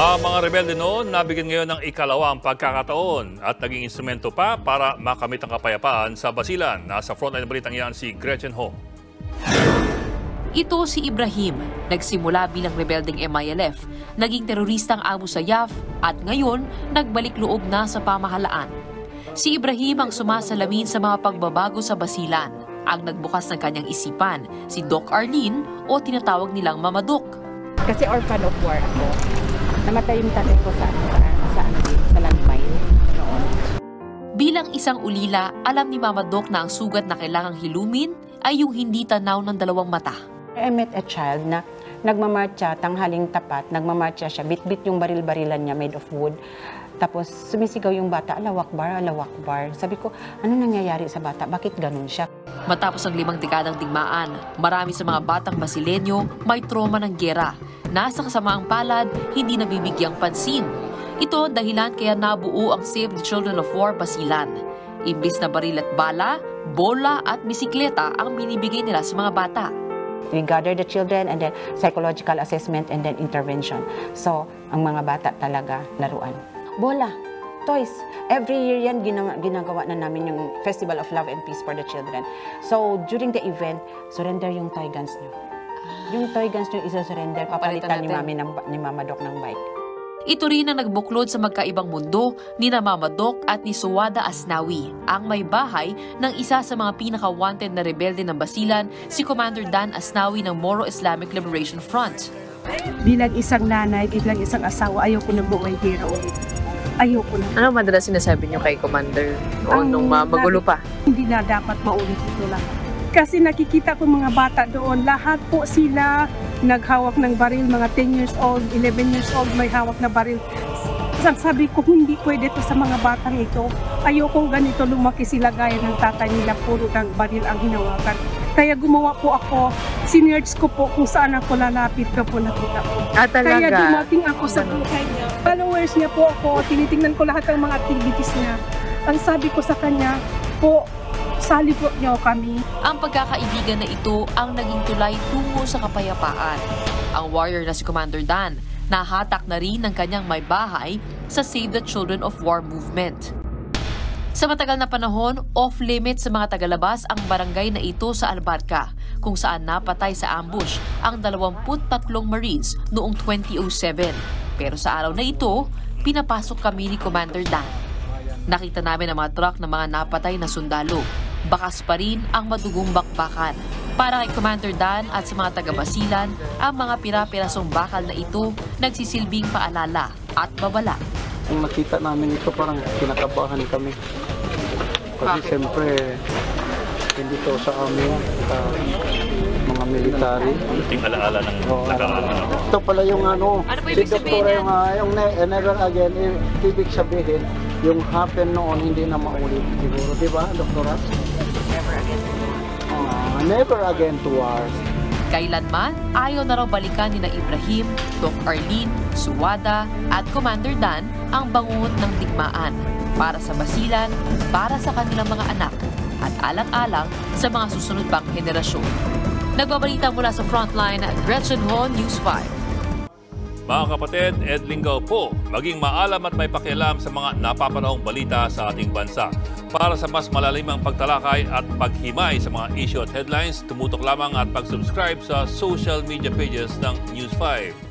Ang mga rebelde noon nabigyan ngayon ng ikalawang pagkakataon at naging instrumento pa para makamit ang kapayapaan sa Basilan. Nasa frontline ng balitang yan si Gretchen Ho. Ito si Ibrahim, nagsimula bilang rebeldeng MILF, naging teroristang Abu Sayyaf at ngayon nagbalik loob na sa pamahalaan. Si Ibrahim ang sumasalamin sa mga pagbabago sa Basilan. Ang nagbukas ng kanyang isipan, si Doc Arlene o tinatawag nilang Mama Doc. Kasi orphan of war ako. Namatay yung tatay ko sa landmine noon. Bilang isang ulila, alam ni Mama Doc na ang sugat na kailangang hilumin ay yung hindi tanaw ng dalawang mata. I met a child na nagmamarcha, tanghaling tapat, nagmamarcha siya, bit-bit yung baril-barilan niya made of wood. Tapos sumisigaw yung bata, Allahu Akbar, Allahu Akbar. Sabi ko, ano nangyayari sa bata? Bakit ganun siya? Matapos ang 5 dekadang digmaan, marami sa mga batang Basileño may trauma ng giyera. Nasa kasamaang palad, hindi nabibigyang pansin. Ito dahilan kaya nabuo ang Save the Children of War Basilan. Imbis na baril at bala, bola at bisikleta ang binibigay nila sa mga bata. We gather the children and then psychological assessment and then intervention. So, ang mga bata talaga laruan. Bola, toys. Every year yan ginagawa na namin yung Festival of Love and Peace for the Children. So, during the event, surrender yung toy guns nyo. Yung toy guns nyo isa-surrender, papalitan ni Mama Doc ng bike. Ito rin ang nagbuklod sa magkaibang mundo ni na Mama Doc at ni Suwada Asnawi, ang may bahay ng isa sa mga pinaka-wanted na rebelde ng Basilan, si Commander Dan Asnawi ng Moro Islamic Liberation Front. Bilang isang nanay, bilang isang asawa, ayoko na buhay hira ulit. Ayoko na. Ano madalas sinasabi niyo kay Commander noon nung magulo pa? Hindi na dapat maulit ito lahat. Kasi nakikita ko mga bata doon, lahat po sila naghawak ng baril, mga 10 years old, 11 years old may hawak na baril. Sabi ko, hindi pwede to sa mga batang ito. Ayokong ganito lumaki sila gaya ng tatay nila, puro ng baril ang hinawakan. Kaya gumawa po ako, sinerge ko po kung saan ako lalapit ka po nakita ko. Talaga? Kaya dumating ako sa buhay niya. Followers niya po ako, tinitingnan ko lahat ng mga activities niya. Ang sabi ko sa kanya, po, sali po niyo kami. Ang pagkakaibigan na ito ang naging tulay tungo sa kapayapaan. Ang warrior na si Commander Dan, nahatak na rin ng kanyang may bahay sa Save the Children of War movement. Sa matagal na panahon, off-limit sa mga tagalabas ang barangay na ito sa Albarca, kung saan napatay sa ambush ang 23 Marines noong 2007. Pero sa araw na ito, pinapasok kami ni Commander Dan. Nakita namin ang mga truck ng mga napatay na sundalo. Bakas pa rin ang madugong bakbakan. Para kay Commander Dan at sa mga taga-Basilan, ang mga pira-pirasong bakal na ito nagsisilbing paalala at babala. Kung nakita namin ito, parang kinakabahan kami. Kasi siyempre, hindi to sa amin, mga military. Ting alaala ng nakaraan. Ito pala yung ano, Ano ba si ibig sabihin Doktora yung never again, ibig sabihin, yung happen noon hindi na maulit siguro, di ba, Doktora? Never again. Never again to war. Kailanman, ayaw na raw balikan ni na Ibrahim, Doc Arlene, Suwada at Commander Dan ang bangungot ng digmaan para sa Basilan, para sa kanilang mga anak at alang-alang sa mga susunod pang henerasyon. Nagbabalita mula sa Frontline, Gretchen Ho, News 5. Mga kapatid, Ed Lingaw po, maging maalam at may pakialam sa mga napapanahong balita sa ating bansa. Para sa mas malalimang pagtalakay at paghimay sa mga issue at headlines, tumutok lamang at pag-subscribe sa social media pages ng News 5.